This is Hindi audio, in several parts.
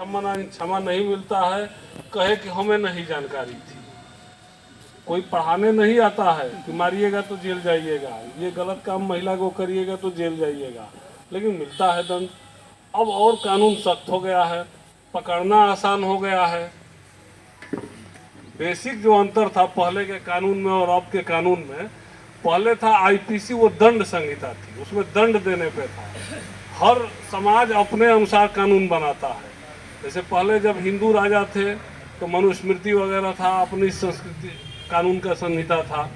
क्षमा नहीं मिलता है, कहे कि हमें नहीं जानकारी थी। कोई पढ़ाने नहीं आता है कि मारिएगा तो जेल जाइएगा, ये गलत काम महिला को करिएगा तो जेल जाइएगा, लेकिन मिलता है दंड। अब और कानून सख्त हो गया है, पकड़ना आसान हो गया है। बेसिक जो अंतर था पहले के कानून में और अब के कानून में, पहले था आईपीसी, वो दंड संहिता थी, उसमें दंड देने पे था। हर समाज अपने अनुसार कानून बनाता है। जैसे पहले जब हिंदू राजा थे तो मनुस्मृति वगैरह था, अपनी संस्कृति कानून का संहिता था।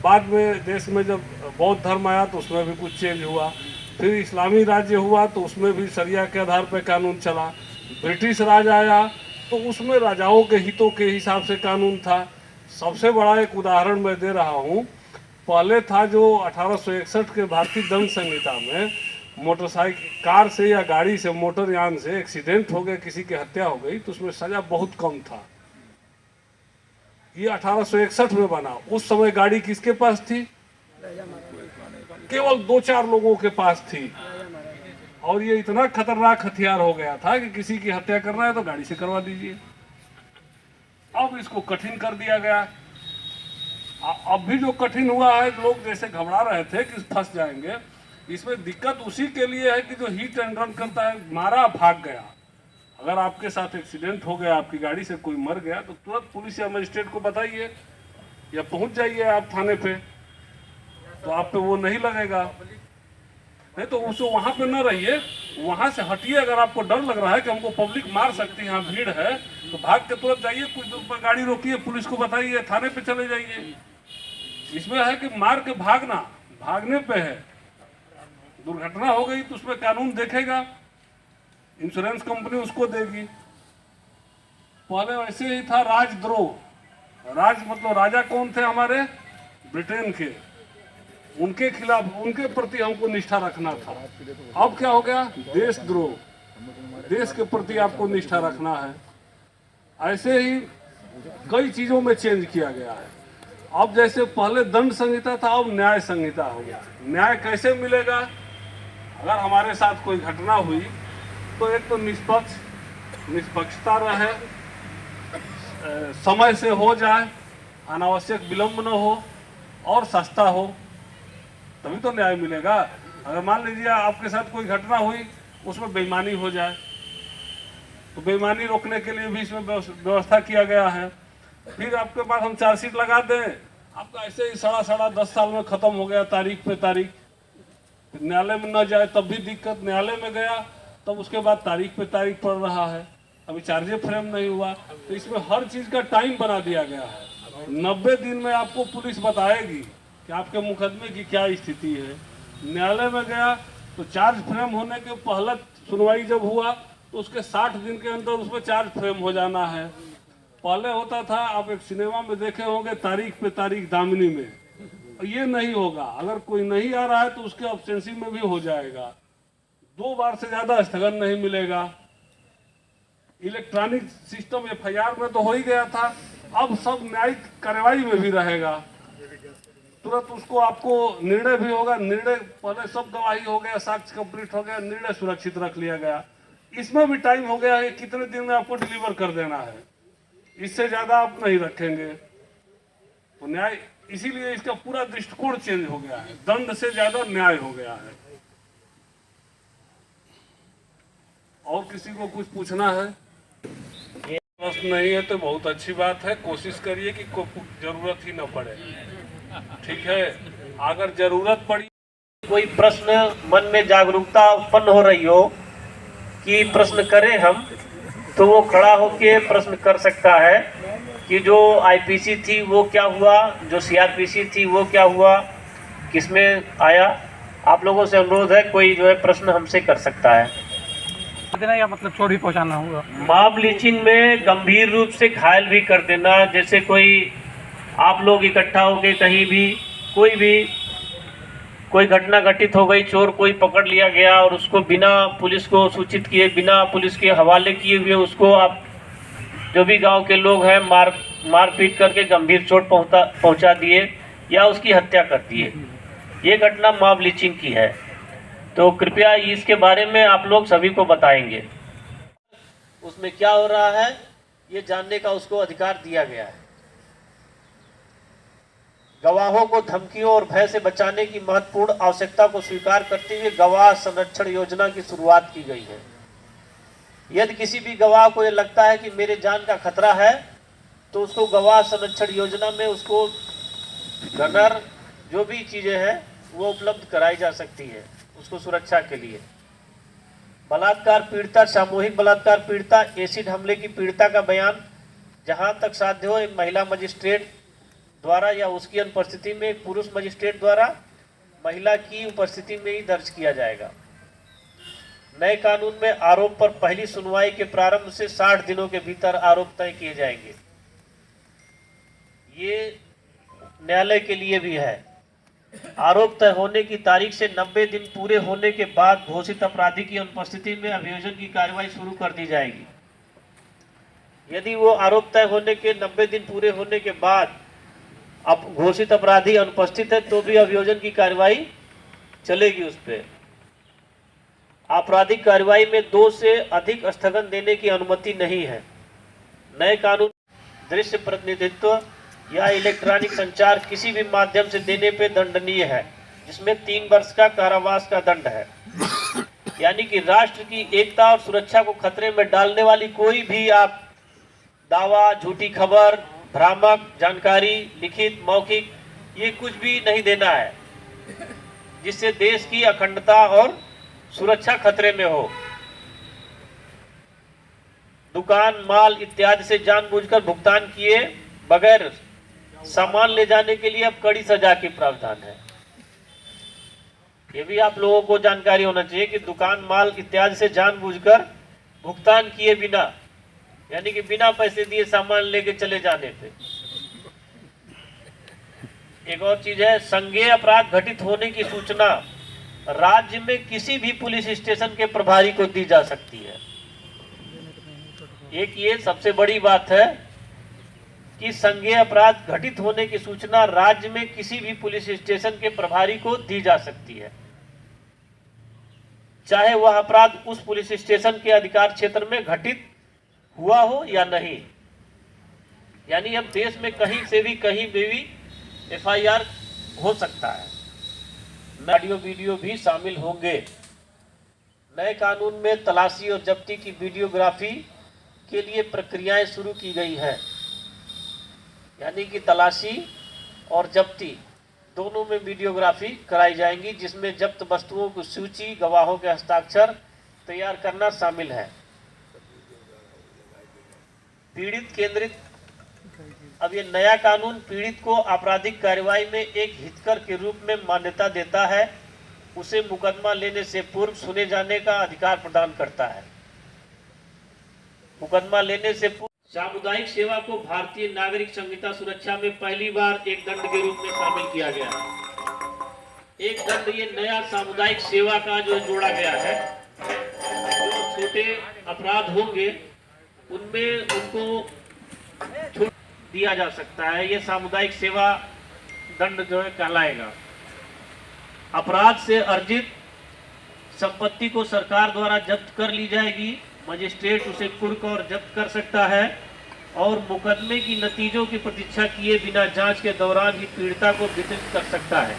बाद में देश में जब बौद्ध धर्म आया तो उसमें भी कुछ चेंज हुआ। फिर इस्लामी राज्य हुआ तो उसमें भी शरिया के आधार पर कानून चला। ब्रिटिश राज आया तो उसमें राजाओं के हितों के हिसाब से कानून था। सबसे बड़ा एक उदाहरण मैं दे रहा हूँ। पहले था जो 1861 के भारतीय दंड संहिता में, मोटरसाइकिल कार से या गाड़ी से, मोटर यान से एक्सीडेंट हो गया, किसी की हत्या हो गई तो उसमें सजा बहुत कम था। ये 1861 में बना। उस समय गाड़ी किसके पास थी? केवल 2-4 लोगों के पास थी। और ये इतना खतरनाक हथियार हो गया था कि किसी की हत्या करना है तो गाड़ी से करवा दीजिए। अब इसको कठिन कर दिया गया। अब भी जो कठिन हुआ है, लोग जैसे घबरा रहे थे कि फंस जाएंगे, इसमें दिक्कत उसी के लिए है कि जो हिट एंड रन करता है, मारा भाग गया। अगर आपके साथ एक्सीडेंट हो गया, आपकी गाड़ी से कोई मर गया, तो तुरंत पुलिस या मजिस्ट्रेट को बताइए या पहुंच जाइए आप थाने पे, तो आप पे वो नहीं लगेगा। नहीं तो उसको वहां पे न रहिए, वहां से हटिए। अगर आपको डर लग रहा है कि हमको पब्लिक मार सकती है, यहाँ भीड़ है, तो भाग के तुरंत जाइए, कुछ दूर पर गाड़ी रोकिए, पुलिस को बताइए, थाने पे चले जाइए। इसमें है कि मार के भागना, भागने पे है। दुर्घटना हो गई तो उसमें कानून देखेगा, इंश्योरेंस कंपनी उसको देगी। पहले वैसे ही था राजद्रोह। राज मतलब राजा कौन थे हमारे? ब्रिटेन के। उनके खिलाफ, उनके प्रति हमको निष्ठा रखना था। अब क्या हो गया? देशद्रोह। देश के प्रति आपको निष्ठा रखना है। ऐसे ही कई चीजों में चेंज किया गया है। अब जैसे पहले दंड संहिता था, अब न्याय संहिता हो गया। न्याय कैसे मिलेगा? अगर हमारे साथ कोई घटना हुई तो एक तो निष्पक्षता रहे, समय से हो जाए, अनावश्यक विलंब न हो और सस्ता हो, तभी तो न्याय मिलेगा। अगर मान लीजिए आपके साथ कोई घटना हुई, उसमें बेईमानी हो जाए, तो बेईमानी रोकने के लिए भी इसमें व्यवस्था किया गया है। फिर आपके पास हम चार्जशीट लगा दें, आपका ऐसे ही सड़ा 10 साल में खत्म हो गया, तारीख पे तारीख। न्यायालय में न जाए तब भी दिक्कत, न्यायालय में गया तब उसके बाद तारीख पे तारीख पड़ रहा है, अभी चार्जे फ्रेम नहीं हुआ। तो इसमें हर चीज़ का टाइम बना दिया गया है। 90 दिन में आपको पुलिस बताएगी कि आपके मुकदमे की क्या स्थिति है। न्यायालय में गया तो चार्ज फ्रेम होने के पहले सुनवाई जब हुआ तो उसके 60 दिन के अंदर उसमें चार्ज फ्रेम हो जाना है। पहले होता था, आप एक सिनेमा में देखे होंगे, तारीख पे तारीख दामिनी में। ये नहीं होगा। अगर कोई नहीं आ रहा है तो उसके अब्सेंसी में भी हो जाएगा। 2 बार से ज्यादा स्थगन नहीं मिलेगा। इलेक्ट्रॉनिक सिस्टम एफआईआर में तो हो ही गया था, अब सब न्यायिक कार्रवाई में भी रहेगा। तुरंत उसको आपको निर्णय भी होगा। निर्णय पहले सब गवाही हो गया, साक्ष्य कंप्लीट हो गया, निर्णय सुरक्षित रख लिया गया। इसमें भी टाइम हो गया है, कितने दिन में आपको डिलीवर कर देना है, इससे ज्यादा आप नहीं रखेंगे तो न्याय। इसीलिए इसका पूरा दृष्टिकोण चेंज हो गया है, दंड से ज्यादा न्याय हो गया है। और किसी को कुछ पूछना है? प्रश्न नहीं है तो बहुत अच्छी बात है। कोशिश करिए कि कोई जरूरत ही न पड़े, ठीक है? अगर जरूरत पड़ी, कोई प्रश्न मन में जागरूकता उत्पन्न हो रही हो कि प्रश्न करें हम, तो वो खड़ा होके प्रश्न कर सकता है कि जो आईपीसी थी वो क्या हुआ, जो सीआरपीसी थी वो क्या हुआ, किसमें आया। आप लोगों से अनुरोध है, कोई जो है प्रश्न हमसे कर सकता है। देना या मतलब चोरी पहुंचाना होगा। मॉब लिंचिंग में गंभीर रूप से घायल भी कर देना, जैसे कोई आप लोग इकट्ठा होके कहीं भी कोई घटना घटित हो गई, चोर कोई पकड़ लिया गया और उसको बिना पुलिस को सूचित किए, बिना पुलिस के हवाले किए हुए उसको आप जो भी गांव के लोग हैं मारपीट करके गंभीर चोट पहुंचा दिए या उसकी हत्या कर दिए। ये घटना मॉब लिंचिंग की है। तो कृपया इसके बारे में आप लोग सभी को बताएंगे। उसमें क्या हो रहा है ये जानने का उसको अधिकार दिया गया है। गवाहों को धमकियों और भय से बचाने की महत्वपूर्ण आवश्यकता को स्वीकार करते हुए गवाह संरक्षण योजना की शुरुआत की गई है। यदि किसी भी गवाह को यह लगता है कि मेरे जान का खतरा है तो उसको गवाह संरक्षण योजना में उसको गनर जो भी चीजें हैं वो उपलब्ध कराई जा सकती है उसको सुरक्षा के लिए। बलात्कार पीड़िता, सामूहिक बलात्कार पीड़िता, एसिड हमले की पीड़िता का बयान जहां तक साध्य हो एक महिला मजिस्ट्रेट द्वारा या उसकी अनुपस्थिति में एक पुरुष मजिस्ट्रेट द्वारा महिला की उपस्थिति में ही दर्ज किया जाएगा। नए कानून में आरोप पर पहली सुनवाई के प्रारंभ से 60 दिनों के भीतर आरोप तय किए जाएंगे। ये न्यायालय के लिए भी है। आरोप तय होने की तारीख से 90 दिन पूरे होने के बाद घोषित अपराधी की अनुपस्थिति में अभियोजन की कार्रवाई शुरू कर दी जाएगी। यदि वो आरोप तय होने के 90 दिन पूरे होने के बाद अब घोषित अपराधी अनुपस्थित है तो भी अभियोजन की कार्रवाई चलेगी उस पर। आपराधिक कार्रवाई में 2 से अधिक स्थगन देने की अनुमति नहीं है। नए कानून दृश्य प्रतिनिधित्व या इलेक्ट्रॉनिक संचार किसी भी माध्यम से देने पे दंडनीय है, जिसमें 3 वर्ष का कारावास का दंड है। यानी कि राष्ट्र की एकता और सुरक्षा को खतरे में डालने वाली कोई भी आप दावा, झूठी खबर, भ्रामक जानकारी, लिखित, मौखिक, ये कुछ भी नहीं देना है जिससे देश की अखंडता और सुरक्षा खतरे में हो। दुकान, माल इत्यादि से जानबूझकर भुगतान किए बगैर सामान ले जाने के लिए अब कड़ी सजा के प्रावधान है। ये भी आप लोगों को जानकारी होना चाहिए कि दुकान, माल इत्यादि से जानबूझकर भुगतान किए बिना, यानी कि बिना पैसे दिए सामान लेके चले जाने पे। एक और चीज है, संज्ञेय अपराध घटित होने की सूचना राज्य में किसी भी पुलिस स्टेशन के प्रभारी को दी जा सकती है। एक ये सबसे बड़ी बात है कि संज्ञेय अपराध घटित होने की सूचना राज्य में किसी भी पुलिस स्टेशन के प्रभारी को दी जा सकती है, चाहे वह अपराध उस पुलिस स्टेशन के अधिकार क्षेत्र में घटित हुआ हो या नहीं। यानी अब देश में कहीं से भी कहीं भी FIR हो सकता है। ऑडियो वीडियो भी शामिल होंगे। नए कानून में तलाशी और जब्ती की वीडियोग्राफी के लिए प्रक्रियाएं शुरू की गई है। यानी कि तलाशी और जब्ती दोनों में वीडियोग्राफी कराई जाएंगी, जिसमें जब्त वस्तुओं की सूची, गवाहों के हस्ताक्षर तैयार करना शामिल है। पीड़ित केंद्रित, अब ये नया कानून पीड़ित को आपराधिक कार्रवाई में एक हितकर के रूप में मान्यता देता है। उसे मुकदमा लेने से पूर्व सुने जाने का अधिकार प्रदान करता है। मुकदमा लेने से पूर्व सामुदायिक सेवा को भारतीय नागरिक संहिता सुरक्षा में पहली बार एक दंड के रूप में शामिल किया गया है। एक दंड ये नया सामुदायिक सेवा का जो जोड़ा गया है। जो छोटे अपराध होंगे उनमें उनको छूट दिया जा सकता है। ये सामुदायिक सेवा दंड जो है कहलाएगा। अपराध से अर्जित संपत्ति को सरकार द्वारा जब्त कर ली जाएगी। मजिस्ट्रेट उसे कुर्क और जब्त कर सकता है और मुकदमे की नतीजों की प्रतीक्षा किए बिना जांच के दौरान ही पीड़िता को वितरित कर सकता है।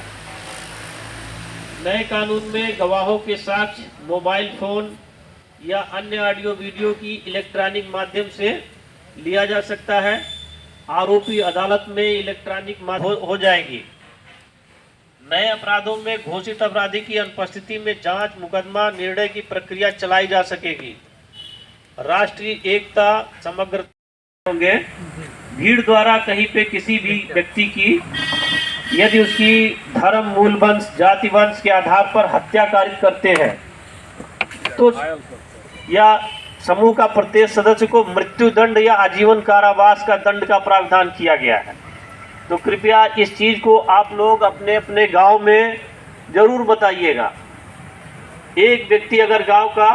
नए कानून में गवाहों के साक्ष्य मोबाइल फोन या अन्य ऑडियो वीडियो की इलेक्ट्रॉनिक माध्यम से लिया जा सकता है। आरोपी अदालत में इलेक्ट्रॉनिक हो जाएगी। नए अपराधों में घोषित अपराधी की अनुपस्थिति में जांच, मुकदमा, निर्णय की प्रक्रिया चलाई जा सकेगी। राष्ट्रीय एकता, समग्र होंगे। भीड़ द्वारा कहीं पे किसी भी व्यक्ति की यदि उसकी धर्म, मूल वंश, जाति वंश के आधार पर हत्या कारित करते हैं तो या समूह का प्रत्येक सदस्य को मृत्यु दंड या आजीवन कारावास का दंड का प्रावधान किया गया है। तो कृपया इस चीज को आप लोग अपने अपने गांव में जरूर बताइएगा। एक व्यक्ति अगर गांव का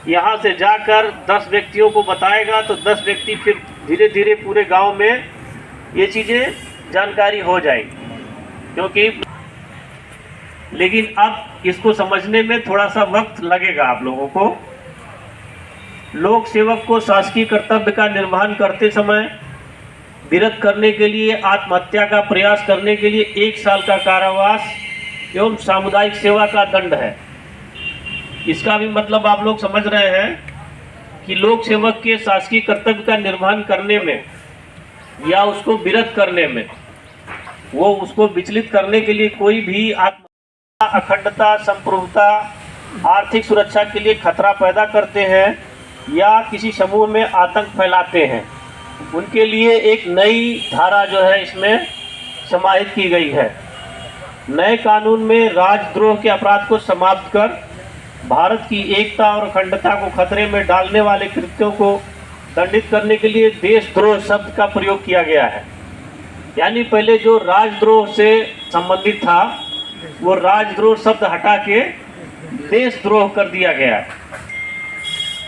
यहाँ से जाकर 10 व्यक्तियों को बताएगा तो 10 व्यक्ति फिर धीरे धीरे पूरे गांव में ये चीजें जानकारी हो जाएगी। क्योंकि लेकिन अब इसको समझने में थोड़ा सा वक्त लगेगा आप लोगों को। लोक सेवक को शासकीय कर्तव्य का निर्वहन करते समय विरत करने के लिए आत्महत्या का प्रयास करने के लिए 1 साल का कारावास एवं सामुदायिक सेवा का दंड है। इसका भी मतलब आप लोग समझ रहे हैं कि लोक सेवक के शासकीय कर्तव्य का निर्वहन करने में या उसको विरत करने में, वो उसको विचलित करने के लिए कोई भी आत्म अखंडता, संप्रभुता, आर्थिक सुरक्षा के लिए खतरा पैदा करते हैं या किसी समूह में आतंक फैलाते हैं, उनके लिए एक नई धारा जो है इसमें समाहित की गई है। नए कानून में राजद्रोह के अपराध को समाप्त कर भारत की एकता और अखंडता को खतरे में डालने वाले कृत्यों को दंडित करने के लिए देशद्रोह शब्द का प्रयोग किया गया है। यानी पहले जो राजद्रोह से संबंधित था वो राजद्रोह शब्द हटा के देशद्रोह कर दिया गया है।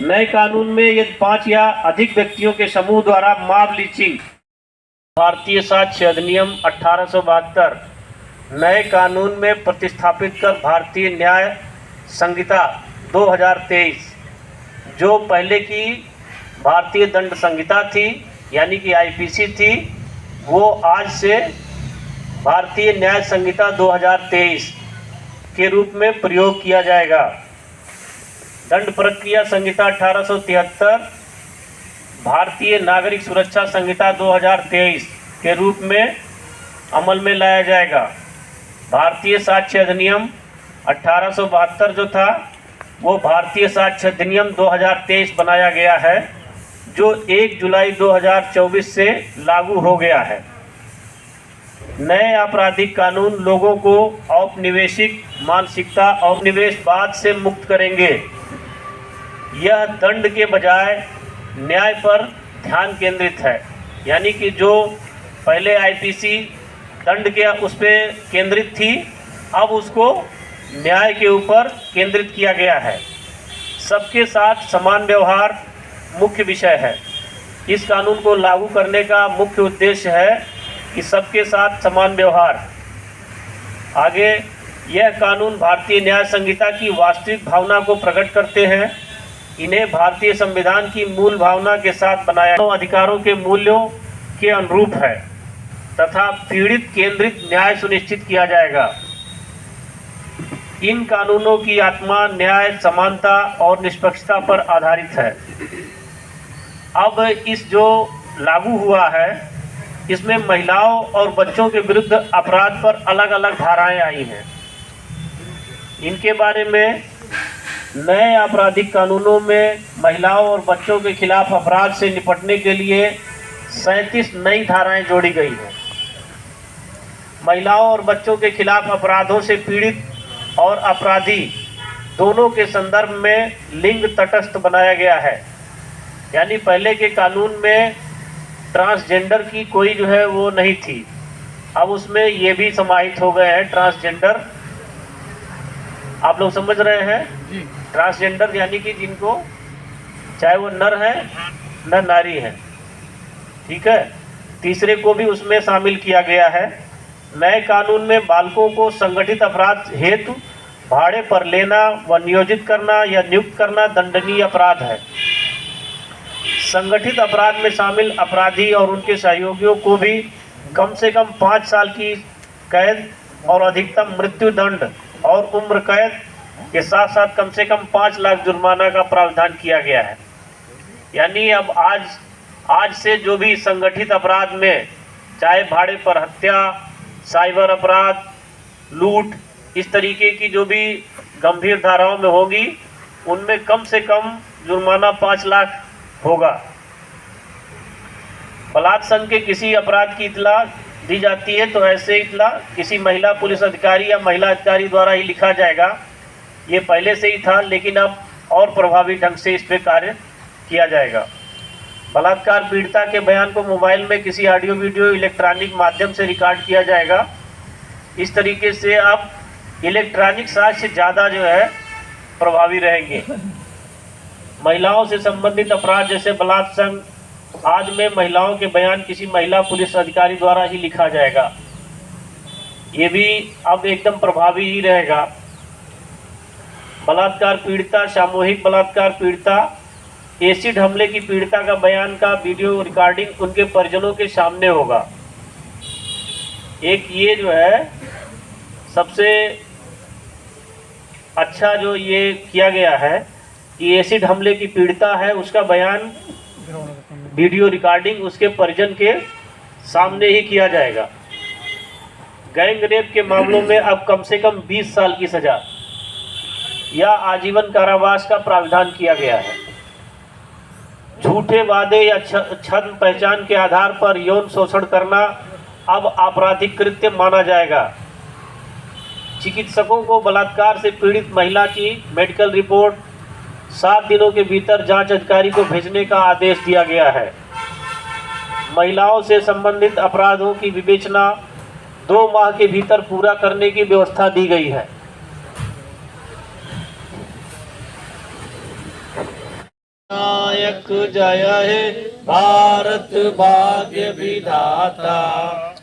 नए कानून में यदि 5 या अधिक व्यक्तियों के समूह द्वारा मॉब लिंचिंग, भारतीय साक्ष्य अधिनियम 1872 नए कानून में प्रतिस्थापित कर भारतीय न्याय संहिता 2023 जो पहले की भारतीय दंड संहिता थी यानी कि आईपीसी थी, वो आज से भारतीय न्याय संहिता 2023 के रूप में प्रयोग किया जाएगा। दंड प्रक्रिया संहिता 1873 भारतीय नागरिक सुरक्षा संहिता 2023 के रूप में अमल में लाया जाएगा। भारतीय साक्ष्य अधिनियम 1872 जो था वो भारतीय साक्ष्य अधिनियम 2023 बनाया गया है, जो 1 जुलाई 2024 से लागू हो गया है। नए आपराधिक कानून लोगों को औपनिवेशिक मानसिकता और निवेशवाद से मुक्त करेंगे। यह दंड के बजाय न्याय पर ध्यान केंद्रित है, यानी कि जो पहले आईपीसी दंड के उस पर केंद्रित थी, अब उसको न्याय के ऊपर केंद्रित किया गया है। सबके साथ समान व्यवहार मुख्य विषय है। इस कानून को लागू करने का मुख्य उद्देश्य है कि सबके साथ समान व्यवहार। आगे, यह कानून भारतीय न्याय संहिता की वास्तविक भावना को प्रकट करते हैं। इन्हें भारतीय संविधान की मूल भावना के साथ बनाया अधिकारों के मूल्यों के अनुरूप है तथा पीड़ित केंद्रित न्याय सुनिश्चित किया जाएगा। इन कानूनों की आत्मा न्याय, समानता और निष्पक्षता पर आधारित है। अब इस जो लागू हुआ है इसमें महिलाओं और बच्चों के विरुद्ध अपराध पर अलग अलग धाराएं आई हैं। इनके बारे में नए आपराधिक कानूनों में महिलाओं और बच्चों के खिलाफ अपराध से निपटने के लिए 37 नई धाराएं जोड़ी गई हैं। महिलाओं और बच्चों के खिलाफ अपराधों से पीड़ित और अपराधी दोनों के संदर्भ में लिंग तटस्थ बनाया गया है। यानी पहले के कानून में ट्रांसजेंडर की कोई जो है वो नहीं थी, अब उसमें ये भी समाहित हो गए हैं ट्रांसजेंडर। आप लोग समझ रहे हैं? ट्रांसजेंडर यानी कि जिनको चाहे वो नर है न नारी है, ठीक है। तीसरे को भी उसमें शामिल किया गया है। नए कानून में बालकों को संगठित अपराध हेतु भाड़े पर लेना व नियोजित करना या नियुक्त करना दंडनीय अपराध है। संगठित अपराध में शामिल अपराधी और उनके सहयोगियों को भी कम से कम 5 साल की कैद और अधिकतम मृत्यु दंड और उम्र कैद के साथ साथ कम से कम 5 लाख जुर्माना का प्रावधान किया गया है। यानी अब आज से जो भी संगठित अपराध में चाहे भाड़े पर हत्या, साइबर अपराध, लूट, इस तरीके की जो भी गंभीर धाराओं में होगी उनमें कम से कम जुर्माना 5 लाख होगा। बलात्संग के किसी अपराध की इतला दी जाती है तो ऐसे इतला किसी महिला पुलिस अधिकारी या महिला अधिकारी द्वारा ही लिखा जाएगा। ये पहले से ही था, लेकिन अब और प्रभावी ढंग से इस पर कार्य किया जाएगा। बलात्कार पीड़िता के बयान को मोबाइल में किसी ऑडियो वीडियो इलेक्ट्रॉनिक माध्यम से रिकॉर्ड किया जाएगा। इस तरीके से अब इलेक्ट्रॉनिक साक्ष्य ज़्यादा जो है प्रभावी रहेंगे। महिलाओं से संबंधित अपराध जैसे बलात्संग आदि में महिलाओं के बयान किसी महिला पुलिस अधिकारी द्वारा ही लिखा जाएगा। ये भी अब एकदम प्रभावी ही रहेगा। बलात्कार पीड़िता, सामूहिक बलात्कार पीड़िता एसिड हमले की पीड़िता का बयान का वीडियो रिकॉर्डिंग उनके परिजनों के सामने होगा। एक ये जो है सबसे अच्छा जो ये किया गया है कि एसिड हमले की पीड़िता है, उसका बयान वीडियो रिकॉर्डिंग उसके परिजन के सामने ही किया जाएगा। गैंग रेप के मामलों में अब कम से कम 20 साल की सजा या आजीवन कारावास का प्रावधान किया गया है। झूठे वादे या छद्म पहचान के आधार पर यौन शोषण करना अब आपराधिक कृत्य माना जाएगा। चिकित्सकों को बलात्कार से पीड़ित महिला की मेडिकल रिपोर्ट 7 दिनों के भीतर जांच अधिकारी को भेजने का आदेश दिया गया है। महिलाओं से संबंधित अपराधों की विवेचना 2 माह के भीतर पूरा करने की व्यवस्था दी गई है। नायक जय हे भारत भाग्य विधाता,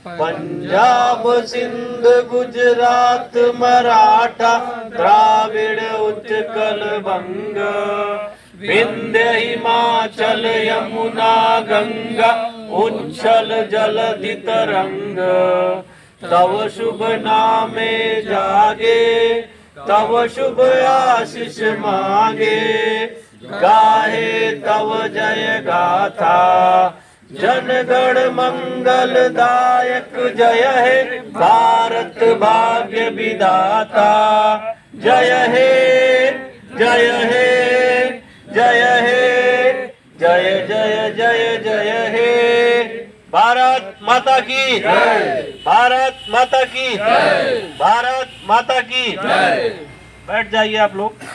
पंजाब सिंध गुजरात मराठा द्राविड़ उत्कल बंग, विंध्य हिमाचल यमुना गंगा उच्छल जलधि तरंग, तव शुभ नामे जागे तव शुभ आशीष मांगे, गाहे तव जय गाथा जनगण मंगल दायक, जय हे भारत भाग्य विधाता, जय हे जय हे जय हे जय जय जय जय हे। भारत माता की जय, भारत माता की जय, भारत माता की जय। बैठ जाइए आप लोग।